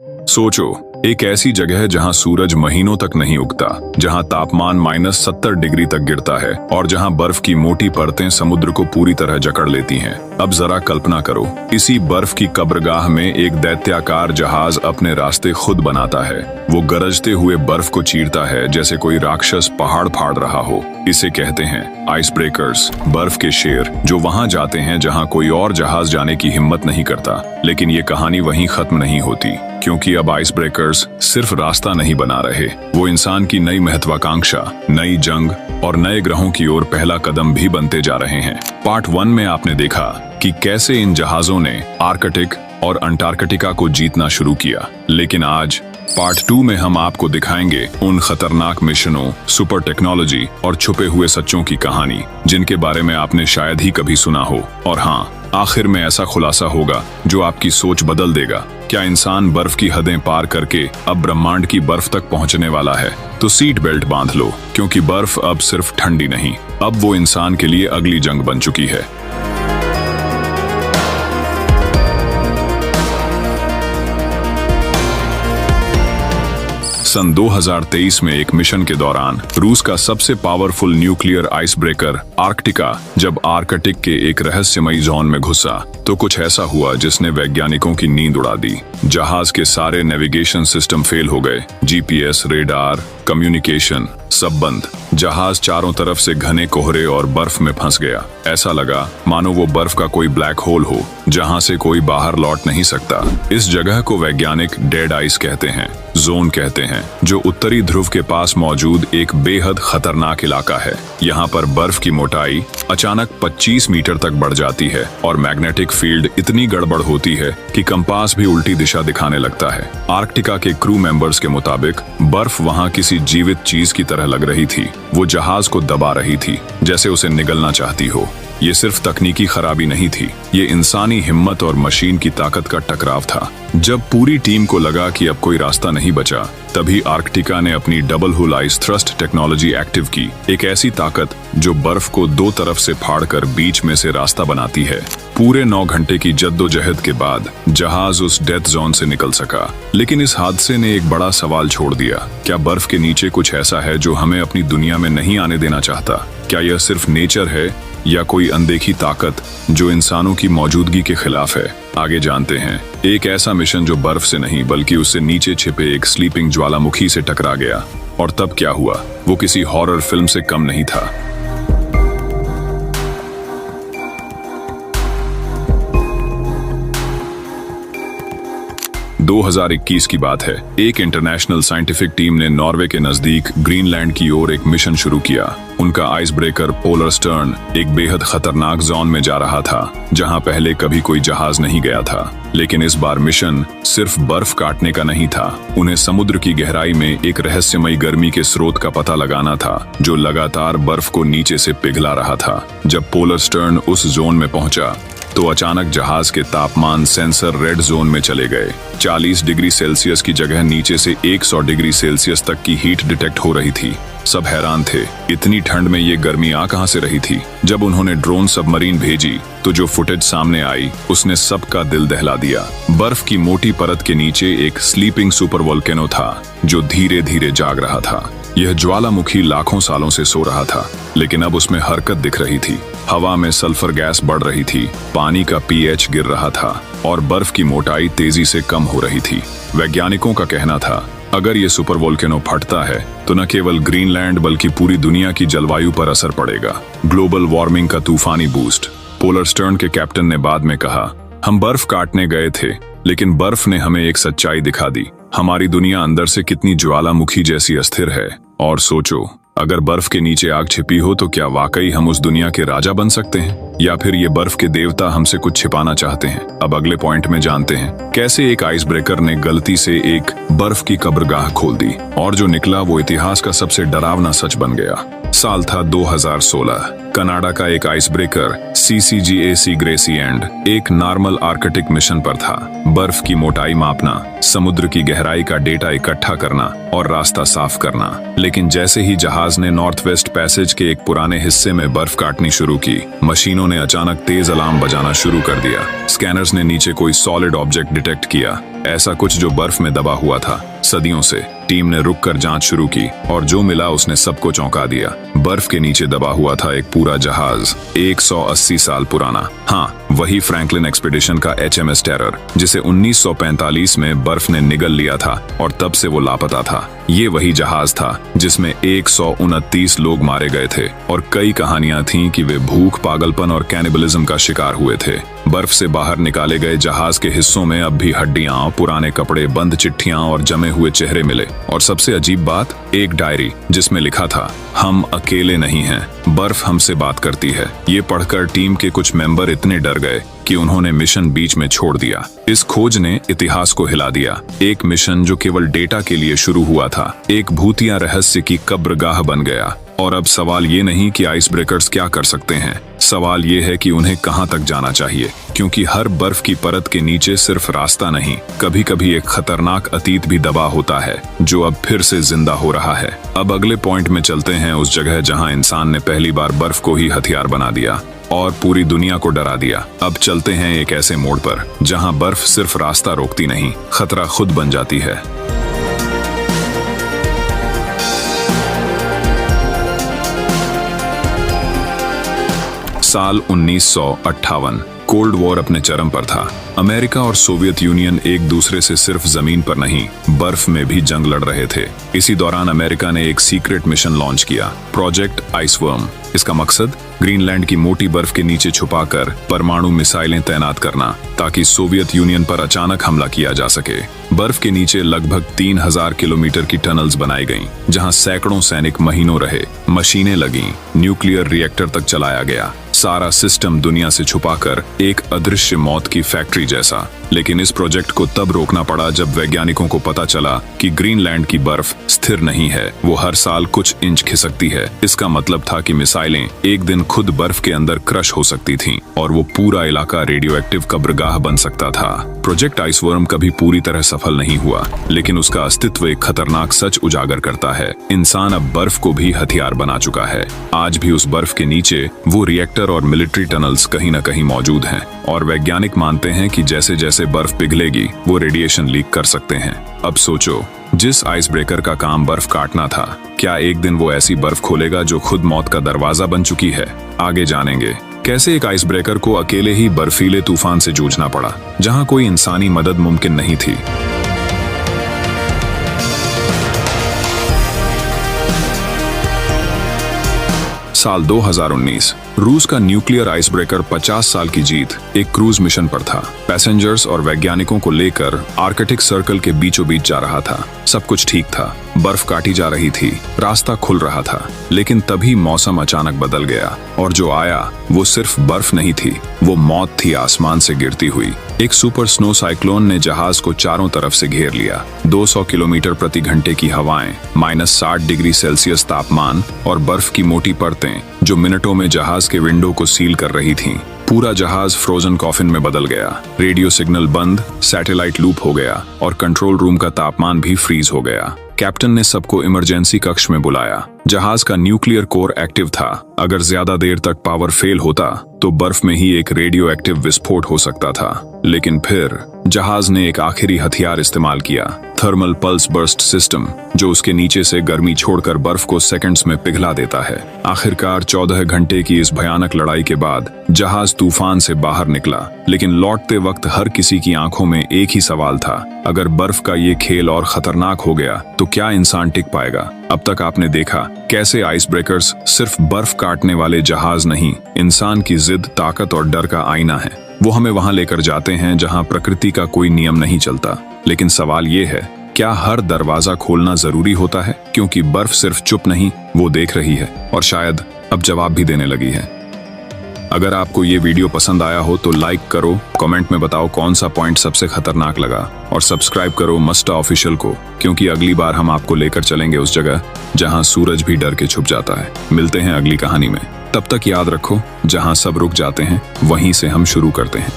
सोचो, एक ऐसी जगह जहां सूरज महीनों तक नहीं उगता, जहां तापमान -70 डिग्री तक गिरता है और जहां बर्फ की मोटी परतें समुद्र को पूरी तरह जकड़ लेती हैं। अब जरा कल्पना करो, इसी बर्फ की कब्रगाह में एक दैत्याकार जहाज अपने रास्ते खुद बनाता है। वो गरजते हुए बर्फ को चीरता है जैसे कोई राक्षस पहाड़ फाड़ रहा हो। इसे कहते हैं आइस ब्रेकर्स, बर्फ के शेर, जो वहां जाते हैं जहां कोई और जहाज जाने की हिम्मत नहीं करता। लेकिन ये कहानी वहीं खत्म नहीं होती, क्योंकि अब आइस ब्रेकर्स सिर्फ रास्ता नहीं बना रहे, वो इंसान की नई महत्वाकांक्षा, नई जंग और नए ग्रहों की ओर पहला कदम भी बनते जा रहे हैं। पार्ट 1 में आपने देखा कि कैसे इन जहाजों ने आर्कटिक और अंटार्कटिका को जीतना शुरू किया, लेकिन आज पार्ट 2 में हम आपको दिखाएंगे उन खतरनाक मिशनों, सुपर टेक्नोलॉजी और छुपे हुए सच्चों की कहानी, जिनके बारे में आपने शायद ही कभी सुना हो। और हाँ, आखिर में ऐसा खुलासा होगा जो आपकी सोच बदल देगा। क्या इंसान बर्फ की हदें पार करके अब ब्रह्मांड की बर्फ तक पहुंचने वाला है? तो सीट बेल्ट बांध लो, क्योंकि बर्फ अब सिर्फ ठंडी नहीं, अब वो इंसान के लिए अगली जंग बन चुकी है। सन 2023 में एक मिशन के दौरान रूस का सबसे powerful nuclear ice breaker Arktika जब आर्कटिक के एक रहस्यमयी जोन में घुसा, तो कुछ ऐसा हुआ जिसने वैज्ञानिकों की नींद उड़ा दी। जहाज के सारे नेविगेशन सिस्टम फेल हो गए, जीपीएस, रेडार, कम्युनिकेशन सब बंद। जहाज चारों तरफ से घने कोहरे और बर्फ में फंस गया। ऐसा लगा मानो वो बर्फ का कोई ब्लैक होल हो, जहां से कोई बाहर लौट नहीं सकता। इस जगह को वैज्ञानिक डेड आइस कहते हैं, जोन कहते हैं, जो उत्तरी ध्रुव के पास मौजूद एक बेहद खतरनाक इलाका है। यहाँ पर बर्फ की मोटाई अचानक 25 मीटर तक बढ़ जाती है और मैग्नेटिक फील्ड इतनी गड़बड़ होती है कि कंपास भी उल्टी दिशा दिखाने लगता है। आर्कटिका के क्रू मेंबर्स के मुताबिक बर्फ वहाँ किसी जीवित चीज की तरह लग रही थी। वो जहाज को दबा रही थी, जैसे उसे निगलना चाहती हो। ये सिर्फ तकनीकी खराबी नहीं थी, ये इंसानी हिम्मत और मशीन की ताकत का टकराव था। जब पूरी टीम को लगा कि अब कोई रास्ता नहीं बचा, तभी आर्कटिका ने अपनी डबल हुल आइस थ्रस्ट टेक्नोलॉजी एक्टिव की, एक ऐसी ताकत जो बर्फ को दो तरफ से फाड़कर बीच में से रास्ता बनाती है। पूरे 9 घंटे की जद्दोजहद के बाद जहाज उस डेथ जोन से निकल सका। लेकिन इस हादसे ने एक बड़ा सवाल छोड़ दिया, क्या बर्फ के नीचे कुछ ऐसा है जो हमें अपनी दुनिया में नहीं आने देना चाहता? क्या यह सिर्फ नेचर है या कोई अनदेखी ताकत जो इंसानों की मौजूदगी के खिलाफ है? आगे जानते हैं एक ऐसा मिशन जो बर्फ से नहीं बल्कि उससे नीचे छिपे एक स्लीपिंग ज्वालामुखी से टकरा गया। और तब क्या हुआ, वो किसी हॉरर फिल्म से कम नहीं था। 2021 की बात है। एक इंटरनेशनल साइंटिफिक टीम ने नॉर्वे के नजदीक ग्रीनलैंड की ओर एक मिशन शुरू किया। उनका आइस ब्रेकर पोलर स्टर्न एक बेहद खतरनाक जोन में जा रहा था, जहां पहले कभी कोई जहाज नहीं गया था। लेकिन इस बार मिशन सिर्फ बर्फ काटने का नहीं था, उन्हें समुद्र की गहराई में एक रहस्यमयी गर्मी के स्रोत का पता लगाना था, जो लगातार बर्फ को नीचे से पिघला रहा था। जब पोलर स्टर्न उस जोन में पहुंचा, तो अचानक जहाज के तापमान सेंसर रेड जोन में चले गए। 40 डिग्री सेल्सियस की जगह नीचे से 100 डिग्री सेल्सियस तक की हीट डिटेक्ट हो रही थी। सब हैरान थे, इतनी ठंड में ये गर्मी आ कहां से रही थी। जब उन्होंने ड्रोन सबमरीन भेजी, तो जो फुटेज सामने आई उसने सबका दिल दहला दिया। बर्फ की मोटी परत के नीचे एक स्लीपिंग सुपर वोल्केनो था, जो धीरे धीरे जाग रहा था। यह ज्वालामुखी लाखों सालों से सो रहा था, लेकिन अब उसमें हरकत दिख रही थी। हवा में सल्फर गैस बढ़ रही थी, पानी का पीएच गिर रहा था और बर्फ की मोटाई तेजी से कम हो रही थी। वैज्ञानिकों का कहना था, अगर ये सुपर वोल्केनो फटता है तो न केवल ग्रीनलैंड बल्कि पूरी दुनिया की जलवायु पर असर पड़ेगा। ग्लोबल वार्मिंग का तूफानी बूस्ट। पोलर स्टर्न के कैप्टन ने बाद में कहा, हम बर्फ काटने गए थे, लेकिन बर्फ ने हमें एक सच्चाई दिखा दी। हमारी दुनिया अंदर से कितनी ज्वालामुखी जैसी अस्थिर है। और सोचो, अगर बर्फ के नीचे आग छिपी हो तो क्या वाकई हम उस दुनिया के राजा बन सकते हैं, या फिर ये बर्फ के देवता हमसे कुछ छिपाना चाहते हैं? अब अगले पॉइंट में जानते हैं कैसे एक आइस ब्रेकर ने गलती से एक बर्फ की कब्रगाह खोल दी, और जो निकला वो इतिहास का सबसे डरावना सच बन गया। साल था 2016। कनाडा का एक आइस ब्रेकर CCGAC ग्रेसीलैंड एक नॉर्मल आर्कटिक मिशन पर था। बर्फ की मोटाई मापना, समुद्र की गहराई का डेटा इकट्ठा करना और रास्ता साफ करना। लेकिन जैसे ही जहाज ने नॉर्थ वेस्ट पैसेज के एक पुराने हिस्से में बर्फ काटनी शुरू की, मशीनों उन्होंने अचानक तेज अलार्म बजाना शुरू कर दिया। स्कैनर्स ने नीचे कोई सॉलिड ऑब्जेक्ट डिटेक्ट किया, ऐसा कुछ जो बर्फ में दबा हुआ था सदियों से। टीम ने रुककर जांच शुरू की और जो मिला उसने सबको चौंका दिया। बर्फ के नीचे दबा हुआ था एक पूरा जहाज, 180 साल पुराना। हाँ, वही फ्रैंकलिन एक्सपीडिशन का HMS टेरर, जिसे 1945 में बर्फ ने निगल लिया था और तब से वो लापता था। ये वही जहाज था जिसमें 129 लोग मारे गए थे और कई कहानियां थीं कि वे भूख, पागलपन और कैनिबलिज्म का शिकार हुए थे। बर्फ से बाहर निकाले गए जहाज के हिस्सों में अब भी हड्डियां, पुराने कपड़े, बंद चिट्ठियां और जमे हुए चेहरे मिले। और सबसे अजीब बात, एक डायरी जिसमें लिखा था, हम अकेले नहीं हैं, बर्फ हमसे बात करती है। ये पढ़कर टीम के कुछ मेंबर इतने डर गए कि उन्होंने मिशन बीच में छोड़ दिया। इस खोज ने इतिहास को हिला दिया। एक मिशन जो केवल डेटा के लिए शुरू हुआ था, एक भूतिया रहस्य की कब्रगाह बन गया। और अब सवाल ये नहीं कि आइस ब्रेकर्स क्या कर सकते हैं, सवाल ये है कि उन्हें कहां तक जाना चाहिए, क्योंकि हर बर्फ की परत के नीचे सिर्फ रास्ता नहीं, कभी कभी एक खतरनाक अतीत भी दबा होता है जो अब फिर से जिंदा हो रहा है। अब अगले पॉइंट में चलते हैं, उस जगह जहां इंसान ने पहली बार बर्फ को ही हथियार बना दिया और पूरी दुनिया को डरा दिया। अब चलते हैं एक ऐसे मोड़ पर जहां बर्फ सिर्फ रास्ता रोकती नहीं, खतरा खुद बन जाती है। साल 1958। कोल्ड वॉर अपने चरम पर था। अमेरिका और सोवियत यूनियन एक दूसरे से सिर्फ जमीन पर नहीं, बर्फ में भी जंग लड़ रहे थे। इसी दौरान अमेरिका ने एक सीक्रेट मिशन लॉन्च किया, प्रोजेक्ट आइसवर्म। इसका मकसद ग्रीनलैंड की मोटी बर्फ के नीचे छुपाकर परमाणु मिसाइलें तैनात करना, ताकि सोवियत यूनियन पर अचानक हमला किया जा सके। बर्फ के नीचे लगभग 3000 किलोमीटर की टनल्स बनाई गईं, जहां सैकड़ों सैनिक महीनों रहे, मशीनें लगीं, न्यूक्लियर रिएक्टर तक चलाया गया। सारा सिस्टम दुनिया से छुपाकर एक अदृश्य मौत की फैक्ट्री जैसा। लेकिन इस प्रोजेक्ट को तब रोकना पड़ा जब वैज्ञानिकों को पता चला कि ग्रीनलैंड की बर्फ स्थिर नहीं है, वो हर साल कुछ इंच खिसकती है। इसका मतलब था कि मिसाइलें एक दिन खुद बर्फ के अंदर क्रश हो सकती थीं और वो पूरा इलाका रेडियो एक्टिव कब्रगाह बन सकता था। प्रोजेक्ट आइसवर्म कभी पूरी तरह सफल नहीं हुआ, लेकिन उसका अस्तित्व एक खतरनाक सच उजागर करता है, इंसान अब बर्फ को भी हथियार बना चुका है। आज भी उस बर्फ के नीचे वो रिएक्टर और मिलिट्री टनल्स कहीं न कहीं मौजूद हैं और वैज्ञानिक मानते हैं कि जैसे जैसे बर्फ पिघलेगी वो रेडिएशन लीक कर सकते हैं। अब सोचो, जिस आइस ब्रेकर का काम बर्फ काटना था, क्या एक दिन वो ऐसी बर्फ खोलेगा जो खुद मौत का दरवाजा बन चुकी है? आगे जानेंगे कैसे एक आइस ब्रेकर को अकेले ही बर्फीले तूफान से जूझना पड़ा, जहां कोई इंसानी मदद मुमकिन नहीं थी। साल 2019। रूस का न्यूक्लियर आइस ब्रेकर 50 साल की जीत एक क्रूज मिशन पर था। पैसेंजर्स और वैज्ञानिकों को लेकर आर्कटिक सर्कल के बीचों बीच जा रहा था। सब कुछ ठीक था, बर्फ काटी जा रही थी, रास्ता खुल रहा था। लेकिन तभी मौसम अचानक बदल गया और जो आया वो सिर्फ बर्फ नहीं थी, वो मौत थी आसमान से गिरती हुई। एक सुपर स्नो साइक्लोन ने जहाज को चारों तरफ से घेर लिया। 200 किलोमीटर प्रति घंटे की हवाएं, -60 डिग्री सेल्सियस तापमान और बर्फ की मोटी परतें जो मिनटों में जहाज के विंडो को सील कर रही थीं। पूरा जहाज फ्रोजन कॉफिन में बदल गया। रेडियो सिग्नल बंद, सैटेलाइट लूप हो गया और कंट्रोल रूम का तापमान भी फ्रीज हो गया। कैप्टन ने सबको इमरजेंसी कक्ष में बुलाया। जहाज का न्यूक्लियर कोर एक्टिव था। अगर ज्यादा देर तक पावर फेल होता तो बर्फ में ही एक रेडियो एक्टिव विस्फोट हो सकता था। लेकिन फिर जहाज ने एक आखिरी हथियार इस्तेमाल किया, थर्मल पल्स बर्स्ट सिस्टम, जो उसके नीचे से गर्मी छोड़कर बर्फ को सेकंड्स में पिघला देता है। आखिरकार 14 घंटे की इस भयानक लड़ाई के बाद जहाज तूफान से बाहर निकला। लेकिन लौटते वक्त हर किसी की आंखों में एक ही सवाल था, अगर बर्फ का ये खेल और खतरनाक हो गया तो क्या इंसान टिक पाएगा? अब तक आपने देखा कैसे आइस ब्रेकर्स सिर्फ बर्फ काटने वाले जहाज नहीं, इंसान की जिद, ताकत और डर का आईना है। वो हमें वहां लेकर जाते हैं जहां प्रकृति का कोई नियम नहीं चलता। लेकिन सवाल ये है, क्या हर दरवाजा खोलना जरूरी होता है? क्योंकि बर्फ सिर्फ चुप नहीं, वो देख रही है और शायद अब जवाब भी देने लगी है। अगर आपको ये वीडियो पसंद आया हो तो लाइक करो, कमेंट में बताओ कौन सा पॉइंट सबसे खतरनाक लगा और सब्सक्राइब करो मस्टा ऑफिशियल को, क्योंकि अगली बार हम आपको लेकर चलेंगे उस जगह जहां सूरज भी डर के छुप जाता है। मिलते हैं अगली कहानी में। तब तक याद रखो, जहां सब रुक जाते हैं वहीं से हम शुरू करते हैं।